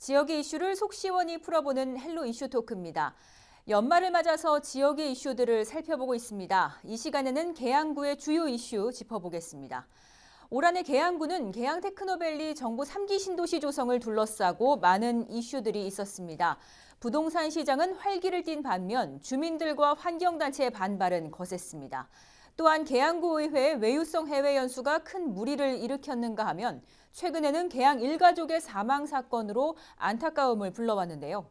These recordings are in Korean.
지역의 이슈를 속 시원히 풀어보는 헬로 이슈 토크입니다. 연말을 맞아서 지역의 이슈들을 살펴보고 있습니다. 이 시간에는 계양구의 주요 이슈 짚어보겠습니다. 올 한해 계양구는 계양 테크노밸리 정부 3기 신도시 조성을 둘러싸고 많은 이슈들이 있었습니다. 부동산 시장은 활기를 띈 반면 주민들과 환경단체의 반발은 거셌습니다. 또한 계양구 의회의 외유성 해외 연수가 큰 물의를 일으켰는가 하면 최근에는 계양 일가족의 사망 사건으로 안타까움을 불러왔는데요.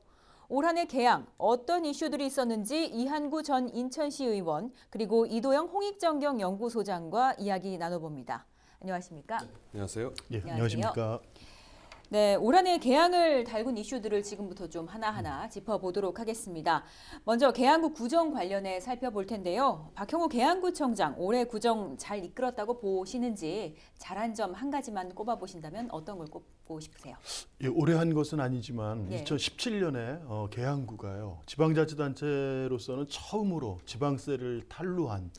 올 한해 계양 어떤 이슈들이 있었는지 이한구 전 인천시 의원 그리고 이도영 홍익정경 연구소장과 이야기 나눠봅니다. 안녕하십니까? 네, 안녕하세요. 예, 안녕하십니까? 네, 올 한해 계양을 달군 이슈들을 지금부터 좀 하나하나 짚어보도록 하겠습니다. 먼저 계양구 구정 관련해 살펴볼 텐데요. 박형우 계양구청장 올해 구정 잘 이끌었다고 보시는지 잘한 점 한 가지만 꼽아보신다면 어떤 걸 꼽고 싶으세요? 예, 올해 한 것은 아니지만 네. 2017년에 계양구가요. 지방자치단체로서는 처음으로 지방세를 탈루한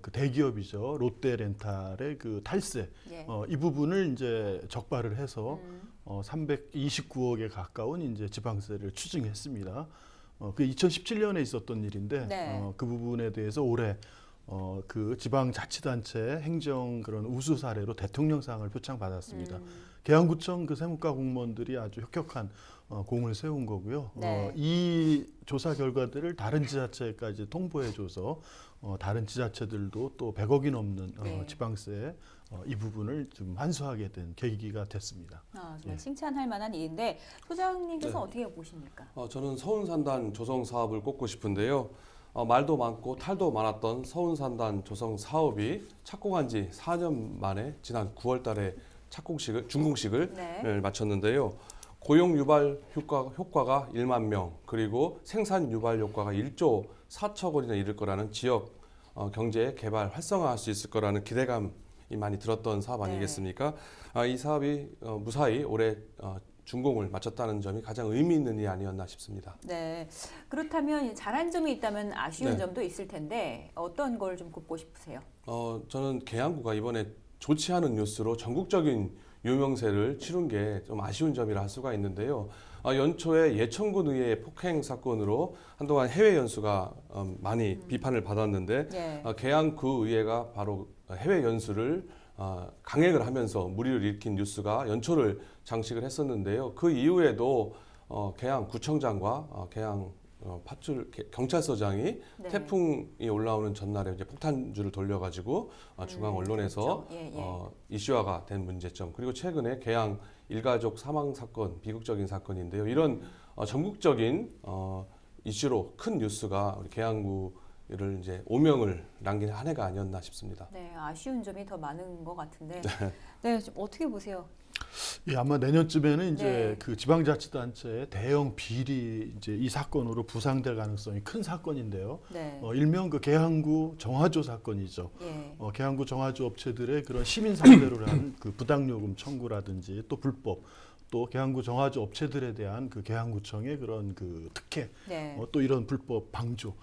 그 대기업이죠. 롯데렌탈의 그 탈세 예. 이 부분을 이제 적발을 해서 329억에 가까운 이제 지방세를 추징했습니다. 그 2017년에 있었던 일인데 네. 그 부분에 대해서 올해 그 지방자치단체 행정 그런 우수 사례로 대통령상을 표창받았습니다. 계양구청 그 세무과 공무원들이 아주 혁혁한 공을 세운 거고요. 네. 이 조사 결과들을 다른 지자체까지 통보해줘서 다른 지자체들도 또 100억이 넘는 네. 지방세 이 부분을 좀 환수하게 된 계기가 됐습니다. 정말 예. 칭찬할 만한 일인데 소장님께서 네. 어떻게 보십니까? 저는 서운산단 조성 사업을 꼽고 싶은데요. 말도 많고 탈도 많았던 서운산단 조성 사업이 착공한 지 4년 만에 지난 9월 달에 준공식을 네. 마쳤는데요. 고용 유발 효과가 1만 명, 그리고 생산 유발 효과가 1조 4천 원이나 이를 거라는 지역 경제 개발 활성화할 수 있을 거라는 기대감이 많이 들었던 사업 아니겠습니까? 이 사업이 무사히 올해 준공을 마쳤다는 점이 가장 의미 있는 일이 아니었나 싶습니다. 네. 그렇다면 잘한 점이 있다면 아쉬운 네. 점도 있을 텐데 어떤 걸 좀 꼽고 싶으세요? 저는 계양구가 이번에 좋지 않은 뉴스로 전국적인 유명세를 치른 게 좀 아쉬운 점이라 할 수가 있는데요. 연초에 예천군 의회 폭행 사건으로 한동안 해외 연수가 많이 비판을 받았는데 예. 계양구 의회가 바로 해외 연수를 강행을 하면서 물의를 일으킨 뉴스가 연초를 장식을 했었는데요. 그 이후에도 계양구청장과 계양 파출 경찰서장이 네. 태풍이 올라오는 전날에 이제 폭탄주를 돌려가지고 중앙 언론에서 그렇죠. 예. 이슈화가 된 문제점, 그리고 최근에 계양 일가족 사망 사건, 비극적인 사건인데요. 이런 전국적인 이슈로 큰 뉴스가 우리 계양구를 이제 오명을 남긴 한 해가 아니었나 싶습니다. 네, 아쉬운 점이 더 많은 것 같은데. 네, 좀 어떻게 보세요? 예, 아마 내년쯤에는 이제 네. 그 지방자치단체의 대형 비리 이제 이 사건으로 부상될 가능성이 큰 사건인데요. 네. 일명 그 계양구 정화조 사건이죠. 예. 계양구 정화조 업체들의 그런 시민 상대로 한 그 부당요금 청구라든지 또 불법 또 계양구 정화조 업체들에 대한 그 계양구청의 그런 그 특혜 네. 또 이런 불법 방조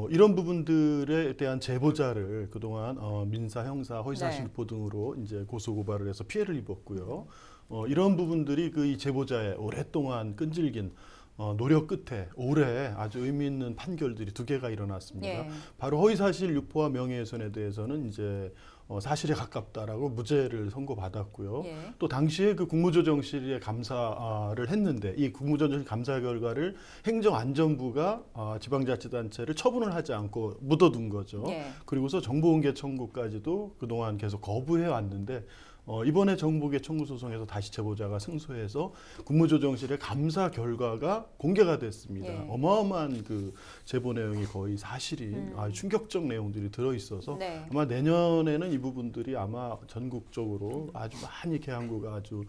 이런 부분들에 대한 제보자를 그동안 민사, 형사, 허위사실유포 등으로 이제 고소 고발을 해서 피해를 입었고요. 이런 부분들이 그 이 제보자의 오랫동안 끈질긴 노력 끝에 올해 아주 의미 있는 판결들이 2개가 일어났습니다. 예. 바로 허위사실 유포와 명예훼손에 대해서는 이제 사실에 가깝다라고 무죄를 선고받았고요. 예. 또 당시에 그 국무조정실에 감사를 했는데 이 국무조정실 감사 결과를 행정안전부가 지방자치단체를 처분을 하지 않고 묻어둔 거죠. 예. 그리고서 정보공개 청구까지도 그동안 계속 거부해 왔는데 이번에 정보공개 청구 소송에서 다시 제보자가 승소해서 국무조정실의 감사 결과가 공개가 됐습니다. 예. 어마어마한 그 제보 내용이 거의 사실인 아주 충격적 내용들이 들어 있어서 네. 아마 내년에는 이 부분들이 아마 전국적으로 아주 많이 계양구가 아주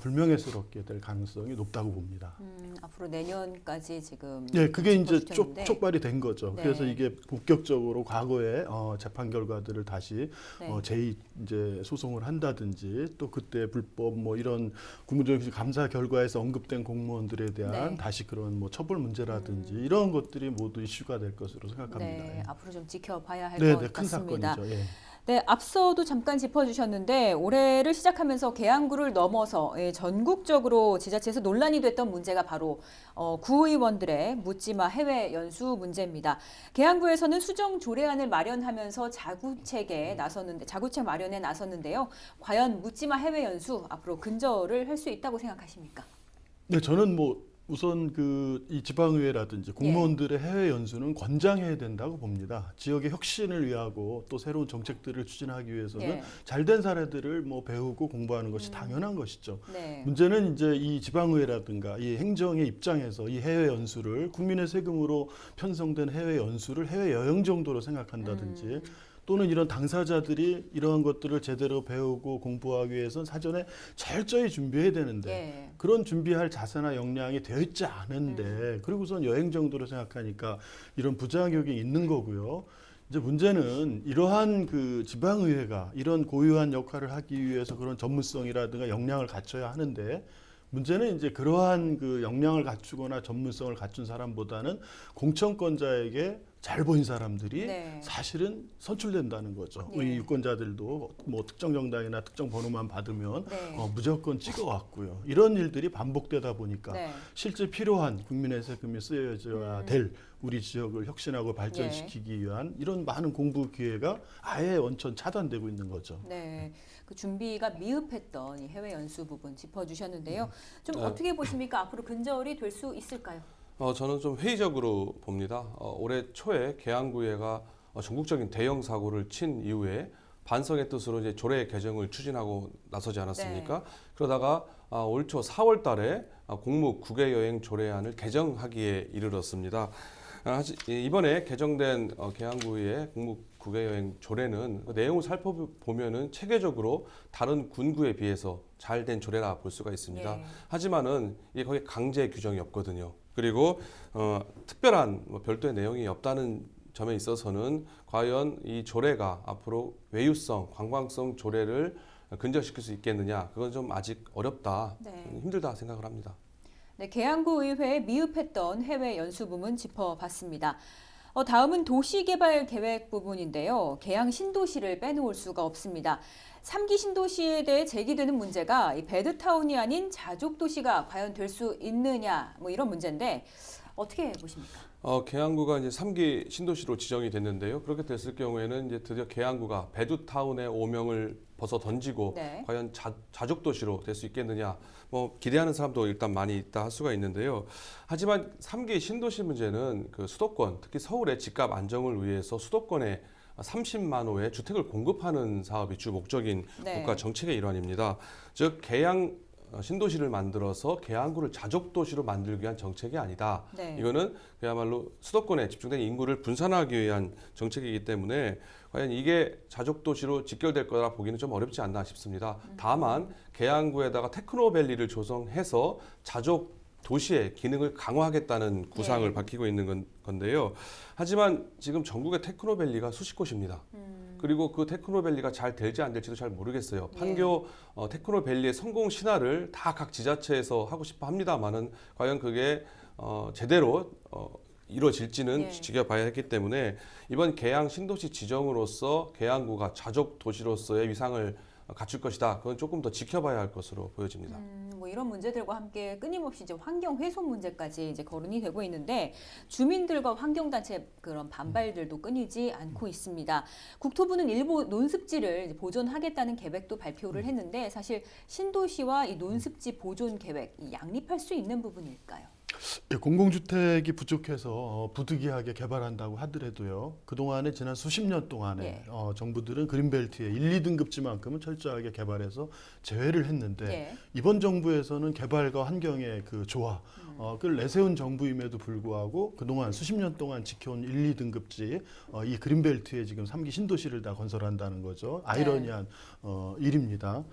불명예스럽게 될 가능성이 높다고 봅니다. 앞으로 내년까지 지금 네, 그게 이제 짚어주셨는데. 촉발이 된 거죠. 네. 그래서 이게 본격적으로 과거의 재판 결과들을 다시 네. 제2 이제 소송을 한다든지 또 그때 불법 뭐 이런 국무조정실 감사 결과에서 언급된 공무원들에 대한 네. 다시 그런 뭐 처벌 문제라든지 이런 것들이 모두 이슈가 될 것으로 생각합니다. 네, 예. 앞으로 좀 지켜봐야 할 네, 것 네, 큰 같습니다. 사건이죠. 예. 네, 앞서도 잠깐 짚어주셨는데 올해를 시작하면서 계양구를 넘어서 전국적으로 지자체에서 논란이 됐던 문제가 바로 구의원들의 묻지마 해외 연수 문제입니다. 계양구에서는 수정 조례안을 마련하면서 자구책 마련에 나섰는데요. 과연 묻지마 해외 연수 앞으로 근절을 할 수 있다고 생각하십니까? 네, 저는 우선 이 지방의회라든지 공무원들의 해외 연수는 권장해야 된다고 봅니다. 지역의 혁신을 위하고 또 새로운 정책들을 추진하기 위해서는 잘된 사례들을 배우고 공부하는 것이 당연한 것이죠. 네. 문제는 이제 이 지방의회라든가 이 행정의 입장에서 이 해외 연수를 국민의 세금으로 편성된 해외 연수를 해외 여행 정도로 생각한다든지 또는 이런 당사자들이 이러한 것들을 제대로 배우고 공부하기 위해서는 사전에 철저히 준비해야 되는데 그런 준비할 자세나 역량이 되어 있지 않은데 그리고선 여행 정도로 생각하니까 이런 부작용이 있는 거고요. 이제 문제는 이러한 지방의회가 이런 고유한 역할을 하기 위해서 그런 전문성이라든가 역량을 갖춰야 하는데 문제는 이제 그러한 역량을 갖추거나 전문성을 갖춘 사람보다는 공천권자에게 잘 보인 사람들이 사실은 선출된다는 거죠. 이 유권자들도 특정 정당이나 특정 번호만 받으면 무조건 찍어왔고요. 이런 일들이 반복되다 보니까 실제 필요한 국민의 세금이 쓰여져야 될 우리 지역을 혁신하고 발전시키기 위한 이런 많은 공부 기회가 아예 원천 차단되고 있는 거죠. 네, 그 준비가 미흡했던 이 해외 연수 부분 짚어주셨는데요. 좀 어떻게 보십니까? 앞으로 근절이 될 수 있을까요? 저는 좀 회의적으로 봅니다. 올해 초에 계양구회가 전국적인 대형 사고를 친 이후에 반성의 뜻으로 이제 조례 개정을 추진하고 나서지 않았습니까? 그러다가 올 초 4월 달에 공무 국외여행 조례안을 개정하기에 이르렀습니다. 이번에 개정된 계양구의 공무 국외여행 조례는 그 내용을 살펴보면은 체계적으로 다른 군구에 비해서 잘된 조례라 볼 수가 있습니다. 하지만은 이게 거기 강제 규정이 없거든요. 그리고 특별한 별도의 내용이 없다는 점에 있어서는 과연 이 조례가 앞으로 외유성, 관광성 조례를 근절시킬 수 있겠느냐? 그건 좀 아직 어렵다, 힘들다 생각을 합니다. 네, 계양구 의회에 미흡했던 해외 연수 부분 짚어봤습니다. 다음은 도시개발 계획 부분인데요. 계양 신도시를 빼놓을 수가 없습니다. 3기 신도시에 대해 제기되는 문제가 이 배드타운이 아닌 자족도시가 과연 될 수 있느냐 이런 문제인데 어떻게 보십니까? 계양구가 이제 3기 신도시로 지정이 됐는데요. 그렇게 됐을 경우에는 이제 드디어 계양구가 배두타운의 오명을 벗어 던지고 과연 자족도시로 될 수 있겠느냐 기대하는 사람도 일단 많이 있다 할 수가 있는데요. 하지만 3기 신도시 문제는 그 수도권, 특히 서울의 집값 안정을 위해서 수도권에 30만 호의 주택을 공급하는 사업이 주 목적인 국가 정책의 일환입니다. 즉 계양 신도시를 만들어서 계양구를 자족도시로 만들기 위한 정책이 아니다. 이거는 그야말로 수도권에 집중된 인구를 분산하기 위한 정책이기 때문에 과연 이게 자족도시로 직결될 거라 보기는 좀 어렵지 않나 싶습니다. 다만 계양구에다가 테크노밸리를 조성해서 자족 도시의 기능을 강화하겠다는 구상을 밝히고 있는 건데요. 하지만 지금 전국의 테크노밸리가 수십 곳입니다. 그리고 그 테크노밸리가 잘 될지 안 될지도 잘 모르겠어요. 판교 테크노밸리의 성공 신화를 다 각 지자체에서 하고 싶어 합니다만은 과연 그게 제대로 이루어질지는 지켜봐야 했기 때문에 이번 계양 신도시 지정으로서 계양구가 자족 도시로서의 위상을 갖출 것이다. 그건 조금 더 지켜봐야 할 것으로 보여집니다. 이런 문제들과 함께 끊임없이 이제 환경 훼손 문제까지 이제 거론이 되고 있는데 주민들과 환경단체 그런 반발들도 끊이지 않고 있습니다. 국토부는 일부 논습지를 보존하겠다는 계획도 발표를 했는데 사실 신도시와 이 논습지 보존 계획 양립할 수 있는 부분일까요? 공공주택이 부족해서 부득이하게 개발한다고 하더라도요. 그동안에 지난 수십 년 동안에 정부들은 그린벨트의 1, 2등급지만큼은 철저하게 개발해서 제외를 했는데 이번 정부에서는 개발과 환경의 그 조화, 그걸 내세운 정부임에도 불구하고 그동안 수십 년 동안 지켜온 1, 2등급지 이 그린벨트에 지금 3기 신도시를 다 건설한다는 거죠. 아이러니한 일입니다.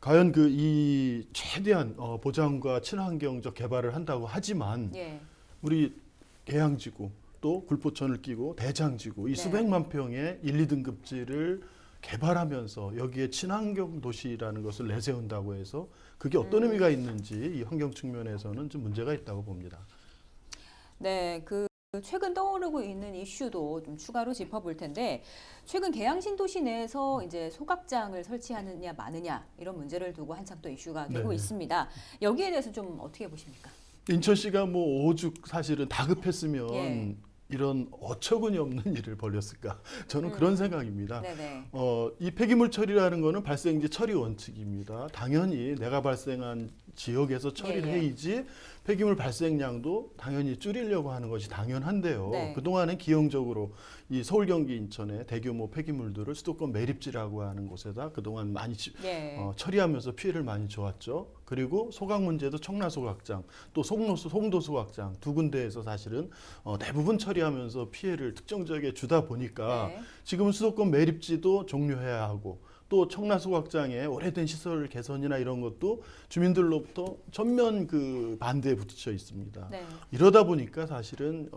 과연 이 최대한 보장과 친환경적 개발을 한다고 하지만 우리 계양지구 또 굴포천을 끼고 대장지구 이 수백만 평의 1, 2등급지를 개발하면서 여기에 친환경 도시라는 것을 내세운다고 해서 그게 어떤 의미가 있는지 이 환경 측면에서는 좀 문제가 있다고 봅니다. 네, 최근 떠오르고 있는 이슈도 좀 추가로 짚어볼 텐데 최근 계양 신도시 내에서 이제 소각장을 설치하느냐 마느냐 이런 문제를 두고 한참 또 이슈가 되고 네네. 있습니다. 여기에 대해서 좀 어떻게 보십니까? 인천시가 뭐 오죽 사실은 다급했으면 예. 이런 어처구니 없는 일을 벌였을까? 저는 그런 생각입니다. 네네. 이 폐기물 처리라는 거는 발생지 처리 원칙입니다. 당연히 내가 발생한 지역에서 처리를 예, 예. 해야지 폐기물 발생량도 당연히 줄이려고 하는 것이 당연한데요. 네. 그동안은 기형적으로 이 서울, 경기, 인천의 대규모 폐기물들을 수도권 매립지라고 하는 곳에다 그동안 많이 예. 처리하면서 피해를 많이 줘왔죠. 그리고 소각 문제도 청라소각장, 또 송도소각장 두 군데에서 사실은 대부분 처리하면서 피해를 특정 지역에 주다 보니까 네. 지금은 수도권 매립지도 종료해야 하고 또 청라소각장의 오래된 시설 개선이나 이런 것도 주민들로부터 전면 그 반대에 부딪혀 있습니다. 네. 이러다 보니까 사실은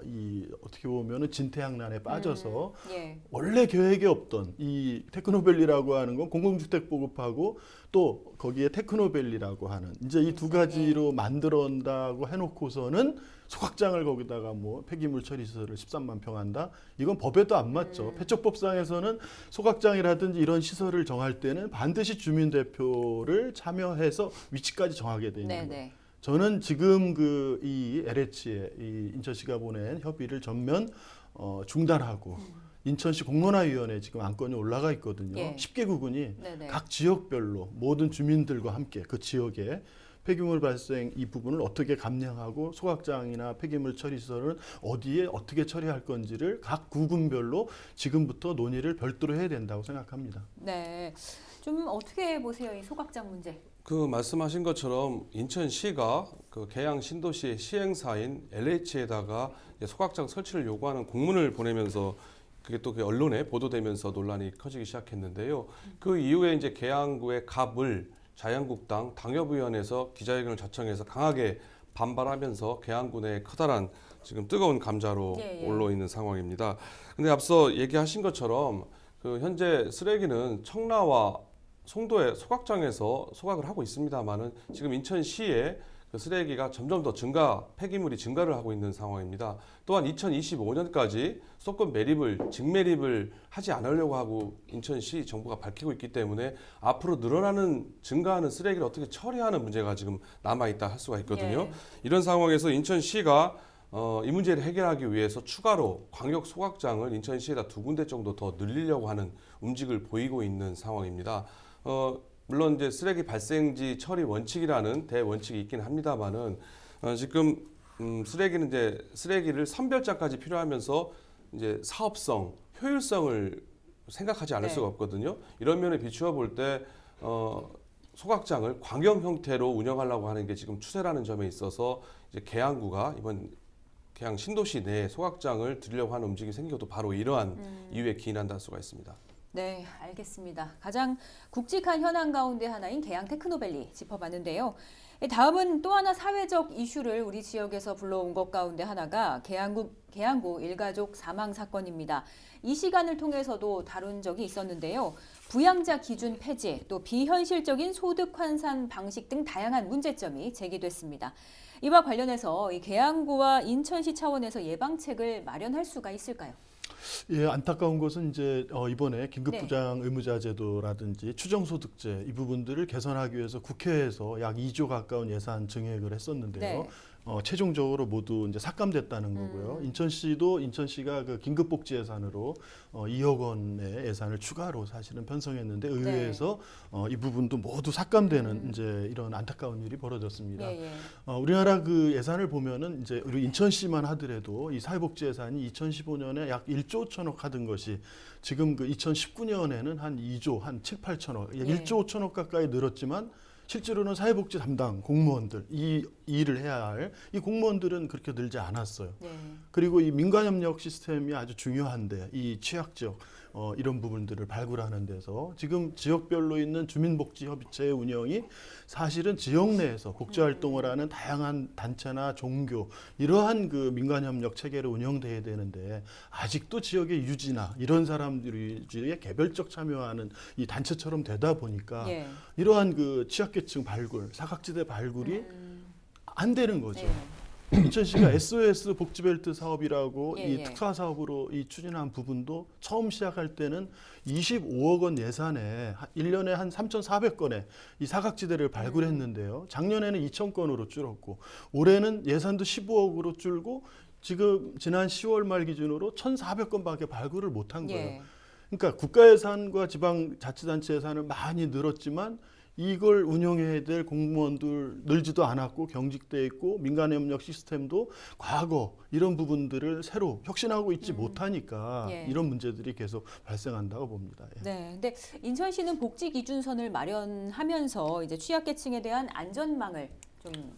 이 어떻게 보면은 진퇴양난에 빠져서 예. 원래 계획에 없던 이 테크노밸리라고 하는 건 공공주택 보급하고 또 거기에 테크노밸리라고 하는 이제 이 두 가지로 만들어온다고 해놓고서는 소각장을 거기다가 뭐 폐기물 처리 시설을 13만 평 한다. 이건 법에도 안 맞죠. 폐촉법상에서는 소각장이라든지 이런 시설을 정할 때는 반드시 주민 대표를 참여해서 위치까지 정하게 돼 있는 거예요. 네네. 저는 지금 그 이 LH에 이 인천시가 보낸 협의를 전면 중단하고 인천시 공론화위원회에 지금 안건이 올라가 있거든요. 예. 10개 구군이 네네. 각 지역별로 모든 주민들과 함께 그 지역에 폐기물 발생 이 부분을 어떻게 감량하고 소각장이나 폐기물 처리 시설은 어디에 어떻게 처리할 건지를 각 구군별로 지금부터 논의를 별도로 해야 된다고 생각합니다. 네. 좀 어떻게 보세요, 이 소각장 문제? 그 말씀하신 것처럼 인천시가 그 계양 신도시의 시행사인 LH에다가 소각장 설치를 요구하는 공문을 보내면서 그게 또 그 언론에 보도되면서 논란이 커지기 시작했는데요. 그 이후에 이제 계양구의 갑을 자유한국당 당협위원회에서 기자회견을 자청해서 강하게 반발하면서 계양구 내에 커다란 지금 뜨거운 감자로 예, 예. 올라 있는 상황입니다. 근데 앞서 얘기하신 것처럼 그 현재 쓰레기는 청라와 송도의 소각장에서 소각을 하고 있습니다만은 지금 인천시에 그 쓰레기가 점점 더 폐기물이 증가를 하고 있는 상황입니다. 또한 2025년까지 수도권 매립을 직매립을 하지 않으려고 하고 인천시 정부가 밝히고 있기 때문에 앞으로 증가하는 쓰레기를 어떻게 처리하는 문제가 지금 남아 있다 할 수가 있거든요. 예. 이런 상황에서 인천시가 이 문제를 해결하기 위해서 추가로 광역 소각장을 인천시에다 2군데 정도 더 늘리려고 하는 움직임을 보이고 있는 상황입니다. 물론 이제 쓰레기 발생지 처리 원칙이라는 대원칙이 있긴 합니다만은 지금 쓰레기는 이제 쓰레기를 선별자까지 필요하면서 이제 사업성, 효율성을 생각하지 않을 네. 수가 없거든요. 이런 면에 비추어 볼 때 소각장을 광역 형태로 운영하려고 하는 게 지금 추세라는 점에 있어서 이제 계양구가 이번 계양 신도시 내에 소각장을 들이려고 하는 움직임이 생겨도 바로 이러한 이유에 기인한다 할 수가 있습니다. 네, 알겠습니다. 가장 굵직한 현안 가운데 하나인 계양 테크노밸리 짚어봤는데요. 다음은 또 하나 사회적 이슈를 우리 지역에서 불러온 것 가운데 하나가 계양구 일가족 사망 사건입니다. 이 시간을 통해서도 다룬 적이 있었는데요. 부양자 기준 폐지, 또 비현실적인 소득 환산 방식 등 다양한 문제점이 제기됐습니다. 이와 관련해서 이 계양구와 인천시 차원에서 예방책을 마련할 수가 있을까요? 예, 안타까운 것은 이제 이번에 네. 긴급부장 의무자제도라든지 추정소득제 이 부분들을 개선하기 위해서 국회에서 약 2조 가까운 예산 증액을 했었는데요. 네. 최종적으로 모두 이제 삭감됐다는 거고요. 인천시가 그 긴급복지 예산으로 2억 원의 예산을 추가로 사실은 편성했는데 의회에서 이 부분도 모두 삭감되는 이제 이런 안타까운 일이 벌어졌습니다. 예, 예. 우리나라 그 예산을 보면은 이제 우리 인천시만 하더라도 이 사회복지 예산이 2015년에 약 1조 5천억 하던 것이 지금 그 2019년에는 한 2조 한 7, 8천억, 예. 1조 5천억 가까이 늘었지만 실제로는 사회복지 담당 공무원들 이 일을 해야 할 이 공무원들은 그렇게 늘지 않았어요. 네. 그리고 이 민간협력 시스템이 아주 중요한데 이 취약지역 이런 부분들을 발굴하는 데서 지금 지역별로 있는 주민복지협의체의 운영이 사실은 지역 내에서 복지활동을 하는 다양한 단체나 종교 이러한 그 민간협력 체계로 운영돼야 되는데 아직도 지역의 유지나 이런 사람들이 개별적 참여하는 이 단체처럼 되다 보니까 예. 이러한 그 취약계층 발굴, 사각지대 발굴이 안 되는 거죠. 네. 인천시가 SOS 복지벨트 사업이라고 예, 이 예. 특화 사업으로 이 추진한 부분도 처음 시작할 때는 25억 원 예산에 1년에 한 3,400건의 이 사각지대를 발굴했는데요. 작년에는 2,000건으로 줄었고 올해는 예산도 15억으로 줄고 지금 지난 10월 말 기준으로 1,400건밖에 발굴을 못한 거예요. 예. 그러니까 국가 예산과 지방 자치단체 예산을 많이 늘었지만 이걸 운영해야 될 공무원들 늘지도 않았고 경직돼 있고 민간협력 시스템도 과거 이런 부분들을 새로 혁신하고 있지 못하니까 예. 이런 문제들이 계속 발생한다고 봅니다. 예. 네, 근데 인천시는 복지 기준선을 마련하면서 이제 취약계층에 대한 안전망을 좀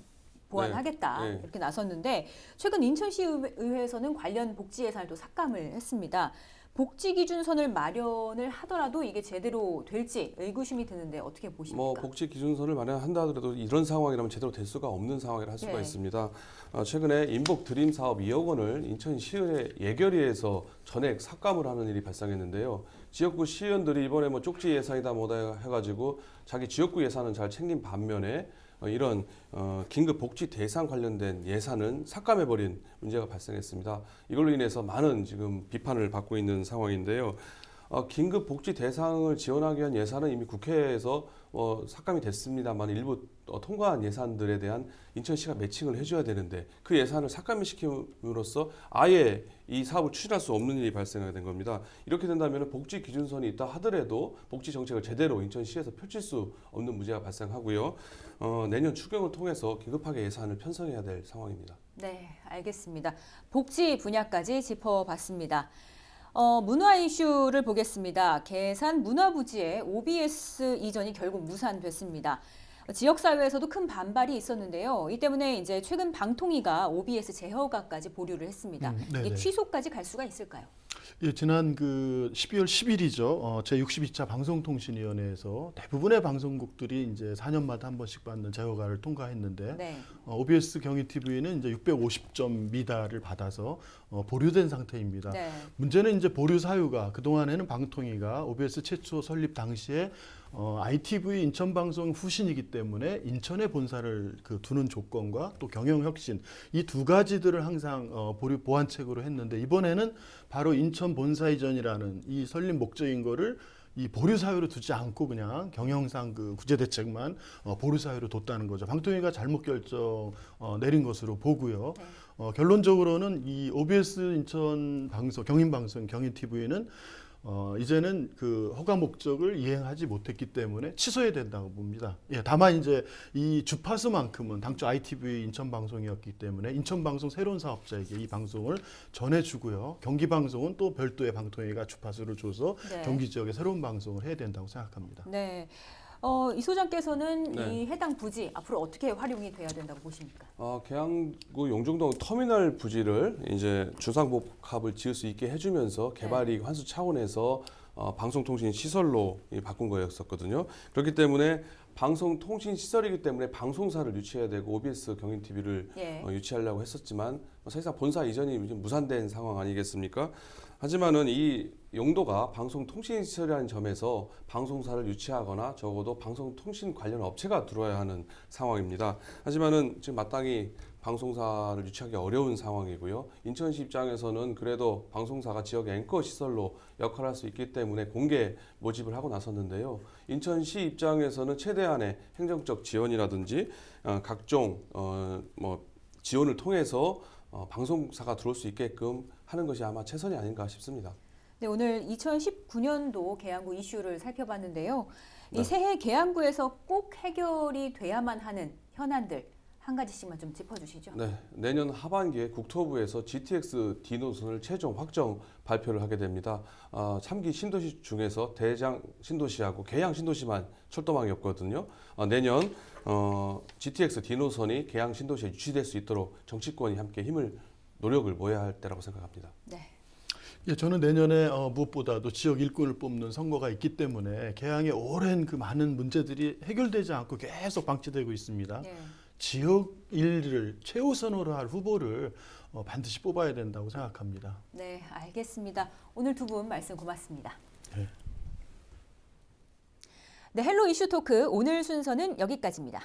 보완하겠다 네, 네. 이렇게 나섰는데 최근 인천시의회에서는 관련 복지 예산을 또 삭감을 했습니다. 복지 기준선을 마련을 하더라도 이게 제대로 될지 의구심이 드는데 어떻게 보십니까? 뭐 복지 기준선을 마련한다 하더라도 이런 상황이라면 제대로 될 수가 없는 상황이라 할 수가 네. 있습니다. 최근에 인복 드림 사업 2억 원을 인천시의회 예결위에서 전액 삭감을 하는 일이 발생했는데요. 지역구 시의원들이 이번에 뭐 쪽지 예산이다 뭐다 해가지고 자기 지역구 예산은 잘 챙긴 반면에 이런 긴급 복지 대상 관련된 예산은 삭감해버린 문제가 발생했습니다. 이걸로 인해서 많은 지금 비판을 받고 있는 상황인데요. 긴급 복지 대상을 지원하기 위한 예산은 이미 국회에서 삭감이 됐습니다만 일부 통과한 예산들에 대한 인천시가 매칭을 해줘야 되는데 그 예산을 삭감을 시킴으로써 아예 이 사업을 추진할 수 없는 일이 발생하게 된 겁니다. 이렇게 된다면 복지 기준선이 있다 하더라도 복지 정책을 제대로 인천시에서 펼칠 수 없는 문제가 발생하고요. 내년 추경을 통해서 긴급하게 예산을 편성해야 될 상황입니다. 네, 알겠습니다. 복지 분야까지 짚어봤습니다. 문화 이슈를 보겠습니다. 계산 문화부지의 OBS 이전이 결국 무산됐습니다. 지역사회에서도 큰 반발이 있었는데요. 이 때문에 이제 최근 방통위가 OBS 재허가까지 보류를 했습니다. 이게 네네. 취소까지 갈 수가 있을까요? 예, 지난 그 12월 10일이죠. 제62차 방송통신위원회에서 대부분의 방송국들이 이제 4년마다 한 번씩 받는 재허가를 통과했는데 네. OBS 경희 TV는 이제 650점 미달을 받아서 보류된 상태입니다. 네. 문제는 이제 보류 사유가 그동안에는 방통위가 OBS 최초 설립 당시에 ITV 인천방송 후신이기 때문에 인천에 본사를 두는 조건과 또 경영혁신 이 두 가지들을 항상 보류 보완책으로 했는데 이번에는 바로 인천 본사 이전이라는 이 설립 목적인 거를 이 보류 사유로 두지 않고 그냥 경영상 그 구제 대책만 보류 사유로 뒀다는 거죠. 방통위가 잘못 결정 내린 것으로 보고요. 네. 결론적으로는 이 OBS 인천 방송 경인방송 경인 TV는 이제는 그 허가 목적을 이행하지 못했기 때문에 취소해야 된다고 봅니다. 예, 다만 이제 이 주파수만큼은 당초 ITV 인천 방송이었기 때문에 인천 방송 새로운 사업자에게 이 방송을 전해주고요. 경기 방송은 또 별도의 방통위가 주파수를 줘서 네. 경기 지역에 새로운 방송을 해야 된다고 생각합니다. 네. 이 소장께서는 네. 이 해당 부지 앞으로 어떻게 활용이 돼야 된다고 보십니까? 계양구 용종동 터미널 부지를 이제 주상복합을 지을 수 있게 해주면서 개발이익 환수 차원에서 방송통신 시설로 바꾼 거였었거든요. 그렇기 때문에 방송통신 시설이기 때문에 방송사를 유치해야 되고 OBS 경인 TV를 예. 유치하려고 했었지만 사실상 본사 이전이 이제 무산된 상황 아니겠습니까? 하지만은 이 용도가 방송통신 시설이라는 점에서 방송사를 유치하거나 적어도 방송통신 관련 업체가 들어와야 하는 상황입니다. 하지만은 지금 마땅히 방송사를 유치하기 어려운 상황이고요. 인천시 입장에서는 그래도 방송사가 지역 앵커 시설로 역할을 할 수 있기 때문에 공개 모집을 하고 나섰는데요. 인천시 입장에서는 최대한의 행정적 지원이라든지 각종 지원을 통해서 방송사가 들어올 수 있게끔 하는 것이 아마 최선이 아닌가 싶습니다. 네, 오늘 2019년도 계양구 이슈를 살펴봤는데요. 이 네. 새해 계양구에서 꼭 해결이 돼야만 하는 현안들 한 가지씩만 좀 짚어주시죠. 네, 내년 하반기에 국토부에서 GTX D 노선을 최종 확정 발표를 하게 됩니다. 3기 신도시 중에서 대장 신도시하고 계양 신도시만 철도망이 없거든요. 내년 GTX D 노선이 계양 신도시에 유치될 수 있도록 정치권이 함께 노력을 모아야 할 때라고 생각합니다. 네. 예, 저는 내년에 무엇보다도 지역 일꾼을 뽑는 선거가 있기 때문에 계양의 오랜 그 많은 문제들이 해결되지 않고 계속 방치되고 있습니다. 네. 지역 일을 최우선으로 할 후보를 반드시 뽑아야 된다고 생각합니다. 네, 알겠습니다. 오늘 두 분 말씀 고맙습니다. 네. 네, 헬로 이슈 토크 오늘 순서는 여기까지입니다.